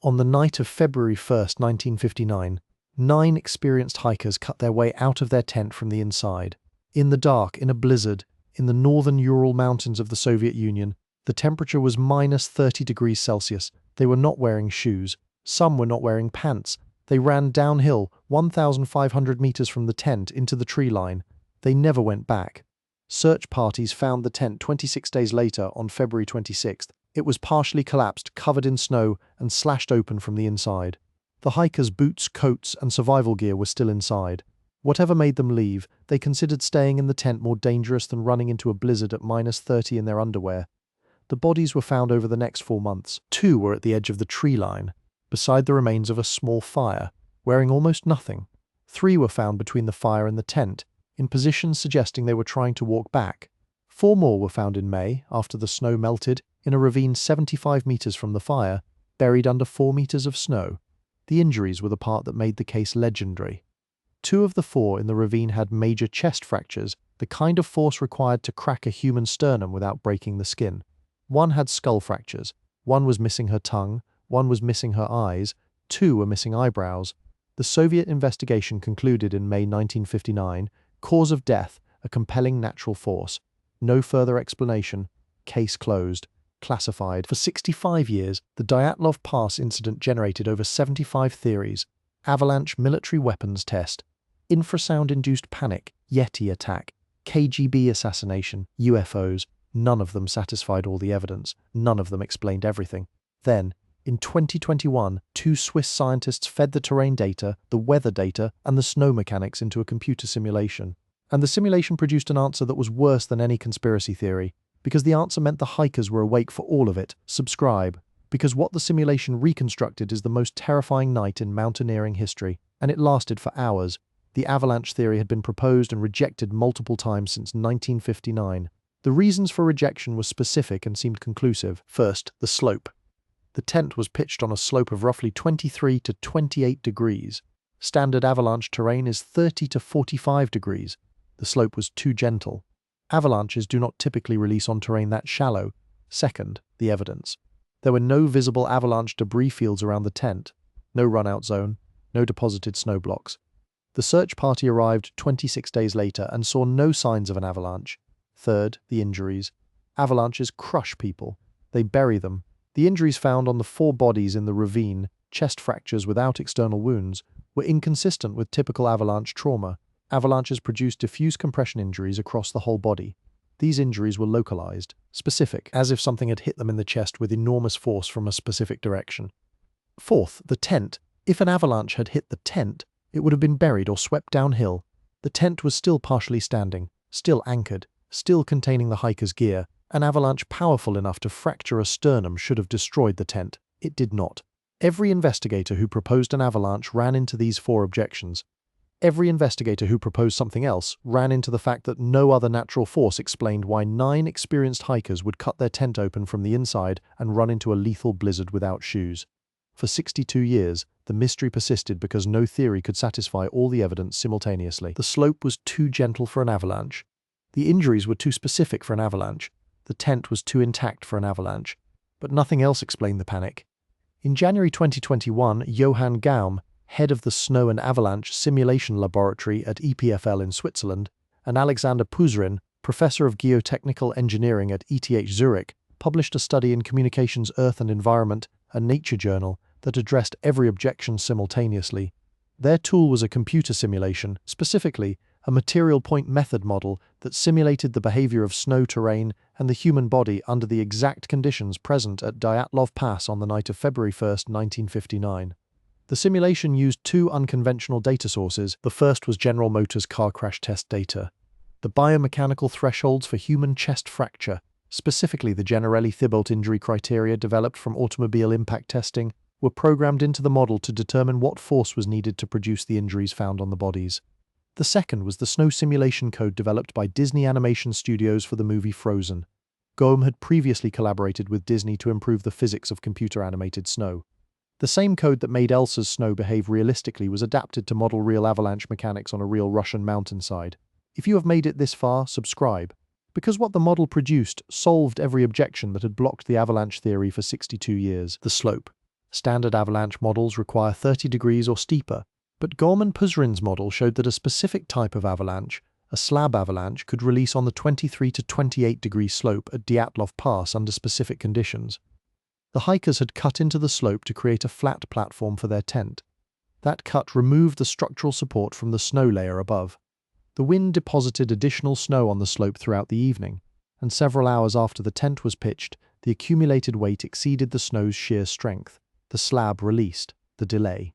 On the night of February 1st, 1959, 9 experienced hikers cut their way out of their tent from the inside. In the dark, in a blizzard, in the northern Ural Mountains of the Soviet Union, the temperature was minus 30 degrees Celsius. They were not wearing shoes. Some were not wearing pants. They ran downhill 1,500 meters from the tent into the tree line. They never went back. Search parties found the tent 26 days later on February 26th. It was partially collapsed, covered in snow, and slashed open from the inside. The hikers' boots, coats, and survival gear were still inside. Whatever made them leave, they considered staying in the tent more dangerous than running into a blizzard at minus 30 in their underwear. The bodies were found over the next 4 months. 2 were at the edge of the tree line, beside the remains of a small fire, wearing almost nothing. 3 were found between the fire and the tent, in positions suggesting they were trying to walk back. 4 more were found in May, after the snow melted, in a ravine 75 meters from the fire, buried under 4 meters of snow. The injuries were the part that made the case legendary. 2 of the 4 in the ravine had major chest fractures, the kind of force required to crack a human sternum without breaking the skin. 1 had skull fractures, 1 was missing her tongue, 1 was missing her eyes, 2 were missing eyebrows. The Soviet investigation concluded in May 1959, cause of death, a compelling natural force. No further explanation. Case closed. Classified. For 65 years, the Dyatlov Pass incident generated over 75 theories. Avalanche military weapons test, infrasound-induced panic, Yeti attack, KGB assassination, UFOs. None of them satisfied all the evidence. None of them explained everything. Then, in 2021, 2 Swiss scientists fed the terrain data, the weather data, and the snow mechanics into a computer simulation. And the simulation produced an answer that was worse than any conspiracy theory, because the answer meant the hikers were awake for all of it. Subscribe. Because what the simulation reconstructed is the most terrifying night in mountaineering history, and it lasted for hours. The avalanche theory had been proposed and rejected multiple times since 1959. The reasons for rejection were specific and seemed conclusive. First, the slope. The tent was pitched on a slope of roughly 23 to 28 degrees. Standard avalanche terrain is 30 to 45 degrees. The slope was too gentle. Avalanches do not typically release on terrain that shallow. Second, the evidence. There were no visible avalanche debris fields around the tent, no run-out zone, no deposited snow blocks. The search party arrived 26 days later and saw no signs of an avalanche. Third, the injuries. Avalanches crush people. They bury them. The injuries found on the 4 bodies in the ravine, chest fractures without external wounds, were inconsistent with typical avalanche trauma. Avalanches produce diffuse compression injuries across the whole body. These injuries were localized, specific, as if something had hit them in the chest with enormous force from a specific direction. Fourth, the tent. If an avalanche had hit the tent, it would have been buried or swept downhill. The tent was still partially standing, still anchored, still containing the hiker's gear. An avalanche powerful enough to fracture a sternum should have destroyed the tent. It did not. Every investigator who proposed an avalanche ran into these 4 objections. Every investigator who proposed something else ran into the fact that no other natural force explained why 9 experienced hikers would cut their tent open from the inside and run into a lethal blizzard without shoes. For 62 years, the mystery persisted because no theory could satisfy all the evidence simultaneously. The slope was too gentle for an avalanche. The injuries were too specific for an avalanche. The tent was too intact for an avalanche. But nothing else explained the panic. In January 2021, Johann Gaum, head of the Snow and Avalanche Simulation Laboratory at EPFL in Switzerland, and Alexander Puzrin, professor of geotechnical engineering at ETH Zurich, published a study in Communications Earth and Environment, a nature journal, that addressed every objection simultaneously. Their tool was a computer simulation, specifically a material point method model that simulated the behavior of snow terrain and the human body under the exact conditions present at Dyatlov Pass on the night of February 1st, 1959. The simulation used 2 unconventional data sources. The first was General Motors car crash test data. The biomechanical thresholds for human chest fracture, specifically the Generelli-Thibault injury criteria developed from automobile impact testing, were programmed into the model to determine what force was needed to produce the injuries found on the bodies. The second was the snow simulation code developed by Disney Animation Studios for the movie Frozen. Gaum had previously collaborated with Disney to improve the physics of computer-animated snow. The same code that made Elsa's snow behave realistically was adapted to model real avalanche mechanics on a real Russian mountainside. If you have made it this far, subscribe. Because what the model produced solved every objection that had blocked the avalanche theory for 62 years. The slope. Standard avalanche models require 30 degrees or steeper, but Gorman-Puzrin's model showed that a specific type of avalanche, a slab avalanche, could release on the 23 to 28 degree slope at Dyatlov Pass under specific conditions. The hikers had cut into the slope to create a flat platform for their tent. That cut removed the structural support from the snow layer above. The wind deposited additional snow on the slope throughout the evening, and several hours after the tent was pitched, the accumulated weight exceeded the snow's sheer strength. The slab released, the delay.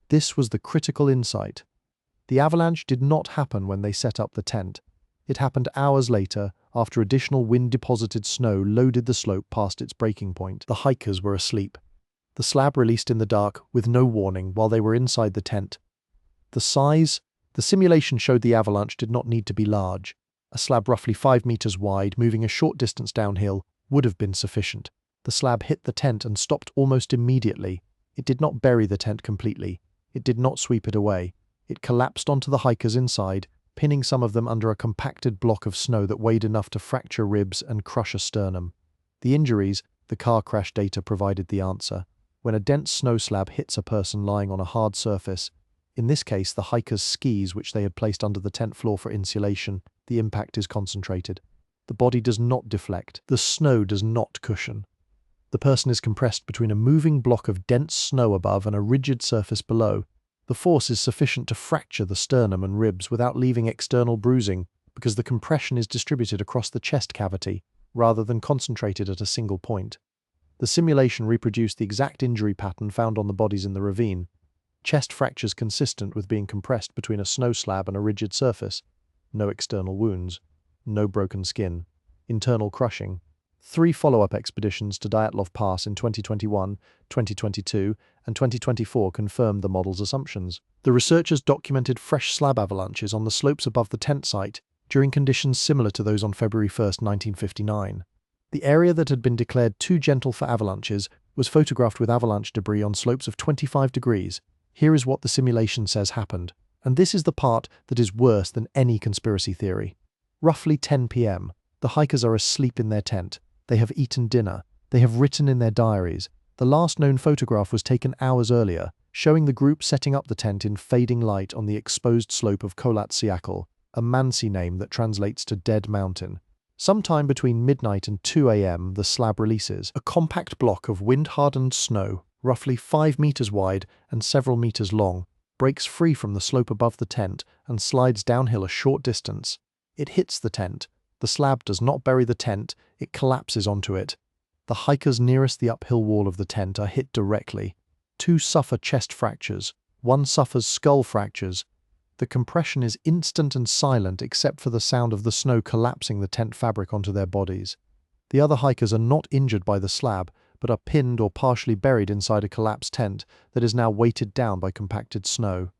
This was the critical insight. The avalanche did not happen when they set up the tent. It happened hours later, after additional wind-deposited snow loaded the slope past its breaking point. The hikers were asleep. The slab released in the dark, with no warning, while they were inside the tent. The size? The simulation showed the avalanche did not need to be large. A slab roughly 5 meters wide, moving a short distance downhill, would have been sufficient. The slab hit the tent and stopped almost immediately. It did not bury the tent completely. It did not sweep it away. It collapsed onto the hikers inside, pinning some of them under a compacted block of snow that weighed enough to fracture ribs and crush a sternum. The injuries, the car crash data provided the answer. When a dense snow slab hits a person lying on a hard surface, in this case the hikers' skis which they had placed under the tent floor for insulation, the impact is concentrated. The body does not deflect. The snow does not cushion. The person is compressed between a moving block of dense snow above and a rigid surface below. The force is sufficient to fracture the sternum and ribs without leaving external bruising, because the compression is distributed across the chest cavity, rather than concentrated at a single point. The simulation reproduced the exact injury pattern found on the bodies in the ravine. Chest fractures consistent with being compressed between a snow slab and a rigid surface. No external wounds. No broken skin. Internal crushing. 3 follow-up expeditions to Dyatlov Pass in 2021, 2022, and 2024 confirmed the model's assumptions. The researchers documented fresh slab avalanches on the slopes above the tent site during conditions similar to those on February 1, 1959. The area that had been declared too gentle for avalanches was photographed with avalanche debris on slopes of 25 degrees. Here is what the simulation says happened, and this is the part that is worse than any conspiracy theory. Roughly 10 p.m. The hikers are asleep in their tent. They have eaten dinner. They have written in their diaries. The last known photograph was taken hours earlier, showing the group setting up the tent in fading light on the exposed slope of Kholat-Syakhl, a Mansi name that translates to Dead Mountain. Sometime between midnight and 2 a.m., the slab releases, a compact block of wind-hardened snow, roughly 5 meters wide and several meters long, breaks free from the slope above the tent and slides downhill a short distance. It hits the tent. The slab does not bury the tent, it collapses onto it. The hikers nearest the uphill wall of the tent are hit directly. 2 suffer chest fractures. 1 suffers skull fractures. The compression is instant and silent except for the sound of the snow collapsing the tent fabric onto their bodies. The other hikers are not injured by the slab, but are pinned or partially buried inside a collapsed tent that is now weighted down by compacted snow.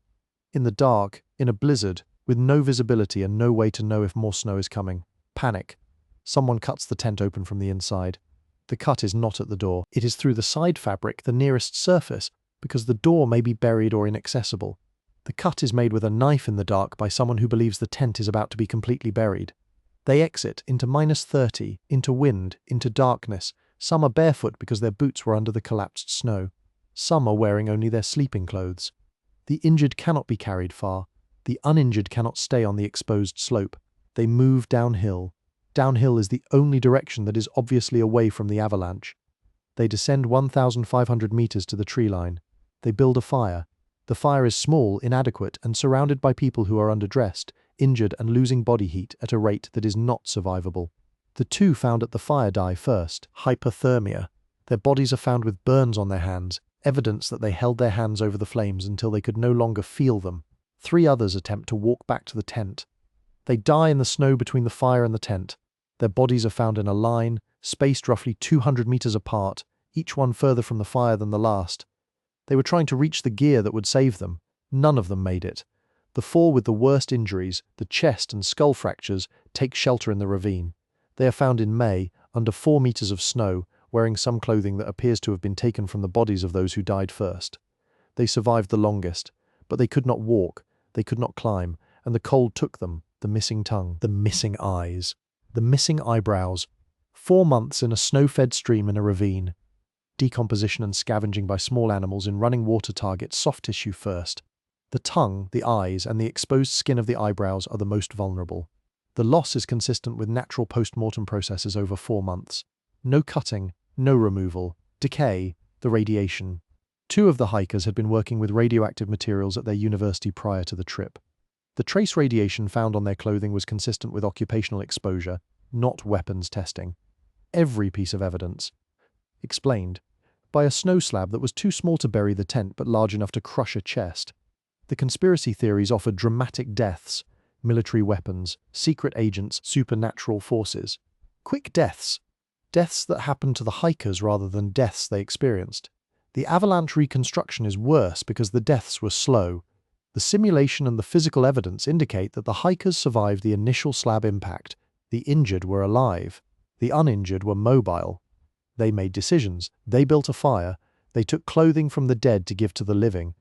In the dark, in a blizzard, with no visibility and no way to know if more snow is coming. Panic. Someone cuts the tent open from the inside. The cut is not at the door. It is through the side fabric, the nearest surface, because the door may be buried or inaccessible. The cut is made with a knife in the dark by someone who believes the tent is about to be completely buried. They exit into -30, into wind, into darkness. Some are barefoot because their boots were under the collapsed snow. Some are wearing only their sleeping clothes. The injured cannot be carried far. The uninjured cannot stay on the exposed slope. They move downhill. Downhill is the only direction that is obviously away from the avalanche. They descend 1,500 meters to the tree line. They build a fire. The fire is small, inadequate, and surrounded by people who are underdressed, injured and losing body heat at a rate that is not survivable. The 2 found at the fire die first, hypothermia. Their bodies are found with burns on their hands, evidence that they held their hands over the flames until they could no longer feel them. 3 others attempt to walk back to the tent. They die in the snow between the fire and the tent. Their bodies are found in a line, spaced roughly 200 meters apart, each one further from the fire than the last. They were trying to reach the gear that would save them. None of them made it. The 4 with the worst injuries, the chest and skull fractures, take shelter in the ravine. They are found in May, under 4 meters of snow, wearing some clothing that appears to have been taken from the bodies of those who died first. They survived the longest, but they could not walk, they could not climb, and the cold took them, the missing tongue, the missing eyes, the missing eyebrows. 4 months in a snow-fed stream in a ravine. decomposition and scavenging by small animals in running water target soft tissue first. The tongue, the eyes, and the exposed skin of the eyebrows are the most vulnerable. The loss is consistent with natural post-mortem processes over 4 months. No cutting, no removal, decay, the radiation. 2 of the hikers had been working with radioactive materials at their university prior to the trip. The trace radiation found on their clothing was consistent with occupational exposure, not weapons testing. Every piece of evidence. Explained. By a snow slab that was too small to bury the tent but large enough to crush a chest. The conspiracy theories offered dramatic deaths, military weapons, secret agents, supernatural forces. Quick deaths. Deaths that happened to the hikers rather than deaths they experienced. The avalanche reconstruction is worse because the deaths were slow. The simulation and the physical evidence indicate that the hikers survived the initial slab impact. The injured were alive. The uninjured were mobile. They made decisions. They built a fire. They took clothing from the dead to give to the living.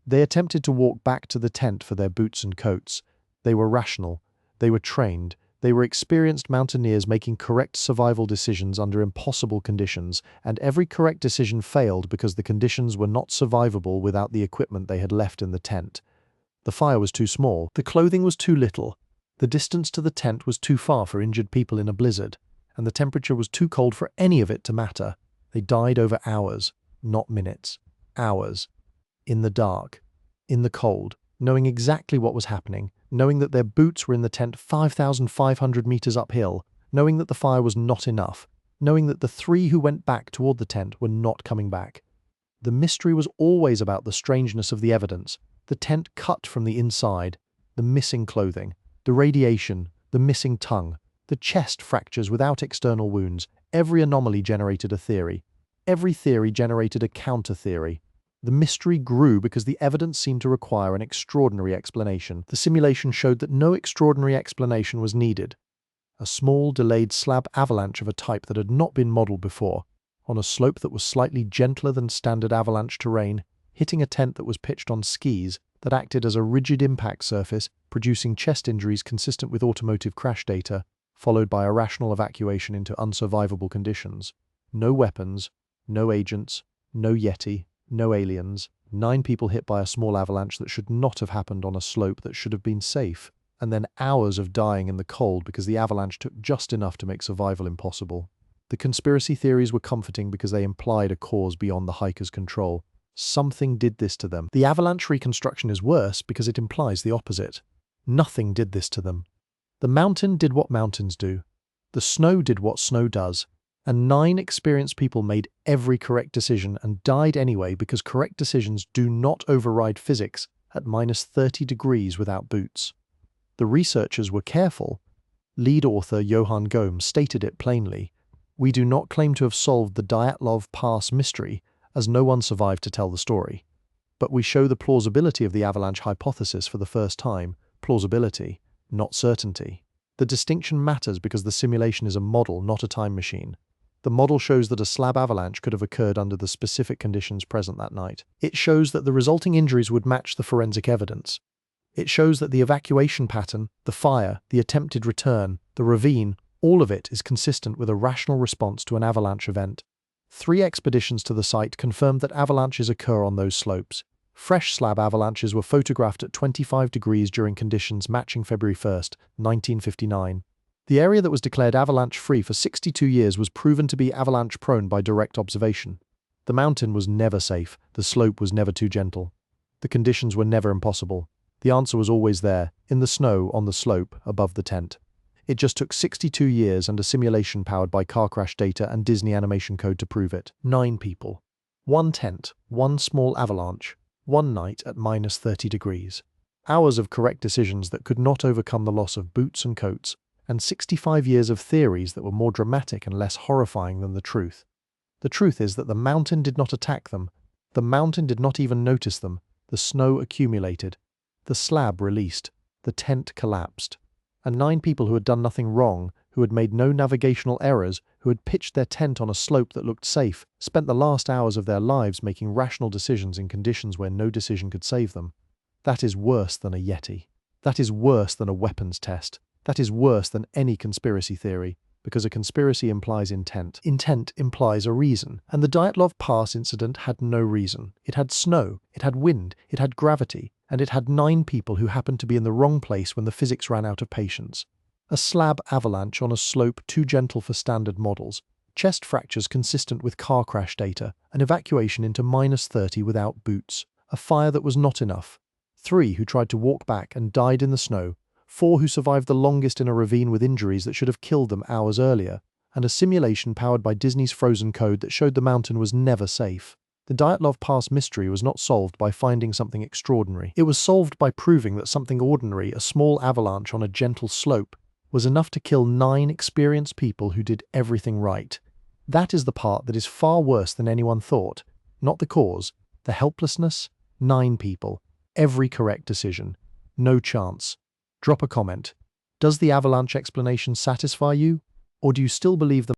They attempted to walk back to the tent for their boots and coats. They were rational. They were trained. They were experienced mountaineers making correct survival decisions under impossible conditions, and every correct decision failed because the conditions were not survivable without the equipment they had left in the tent. The fire was too small. The clothing was too little. The distance to the tent was too far for injured people in a blizzard, and the temperature was too cold for any of it to matter. They died over hours, not minutes. Hours. In the dark. In the cold. Knowing exactly what was happening. Knowing that their boots were in the tent 5,500 meters uphill. Knowing that the fire was not enough. Knowing that the 3 who went back toward the tent were not coming back. The mystery was always about the strangeness of the evidence. The tent cut from the inside. The missing clothing. The radiation. The missing tongue. The chest fractures without external wounds. Every anomaly generated a theory. Every theory generated a counter-theory. The mystery grew because the evidence seemed to require an extraordinary explanation. The simulation showed that no extraordinary explanation was needed. A small, delayed slab avalanche of a type that had not been modeled before, on a slope that was slightly gentler than standard avalanche terrain, hitting a tent that was pitched on skis that acted as a rigid impact surface, producing chest injuries consistent with automotive crash data, followed by irrational evacuation into unsurvivable conditions. No weapons, no agents, no Yeti, no aliens. 9 people hit by a small avalanche that should not have happened on a slope that should have been safe, and then hours of dying in the cold because the avalanche took just enough to make survival impossible. The conspiracy theories were comforting because they implied a cause beyond the hikers' control. Something did this to them. The avalanche reconstruction is worse because it implies the opposite. Nothing did this to them. The mountain did what mountains do. The snow did what snow does. And 9 experienced people made every correct decision and died anyway because correct decisions do not override physics at -30 degrees without boots. The researchers were careful. Lead author Johann Gomes stated it plainly. We do not claim to have solved the Dyatlov Pass mystery, as no one survived to tell the story. But we show the plausibility of the avalanche hypothesis for the first time. Plausibility, not certainty. The distinction matters because the simulation is a model, not a time machine. The model shows that a slab avalanche could have occurred under the specific conditions present that night. It shows that the resulting injuries would match the forensic evidence. It shows that the evacuation pattern, the fire, the attempted return, the ravine, all of it is consistent with a rational response to an avalanche event. 3 expeditions to the site confirmed that avalanches occur on those slopes. Fresh slab avalanches were photographed at 25 degrees during conditions matching February 1st, 1959. The area that was declared avalanche-free for 62 years was proven to be avalanche-prone by direct observation. The mountain was never safe. The slope was never too gentle. The conditions were never impossible. The answer was always there, in the snow, on the slope, above the tent. It just took 62 years and a simulation powered by car crash data and Disney animation code to prove it. 9 people. 1 tent, 1 small avalanche, 1 night at -30 degrees. Hours of correct decisions that could not overcome the loss of boots and coats, and 65 years of theories that were more dramatic and less horrifying than the truth. The truth is that the mountain did not attack them. The mountain did not even notice them. The snow accumulated. The slab released. The tent collapsed. And 9 people who had done nothing wrong, who had made no navigational errors, who had pitched their tent on a slope that looked safe, spent the last hours of their lives making rational decisions in conditions where no decision could save them. That is worse than a Yeti. That is worse than a weapons test. That is worse than any conspiracy theory. because a conspiracy implies intent. Intent implies a reason, and the Dyatlov Pass incident had no reason. It had snow, it had wind, it had gravity, and it had 9 people who happened to be in the wrong place when the physics ran out of patience. A slab avalanche on a slope too gentle for standard models, chest fractures consistent with car crash data, an evacuation into -30 without boots, a fire that was not enough, 3 who tried to walk back and died in the snow, 4 who survived the longest in a ravine with injuries that should have killed them hours earlier, and a simulation powered by Disney's Frozen code that showed the mountain was never safe. The Dyatlov Pass mystery was not solved by finding something extraordinary. It was solved by proving that something ordinary, a small avalanche on a gentle slope, was enough to kill 9 experienced people who did everything right. That is the part that is far worse than anyone thought. Not the cause, the helplessness. 9 people. Every correct decision. No chance. Drop a comment. Does the avalanche explanation satisfy you? Or do you still believe the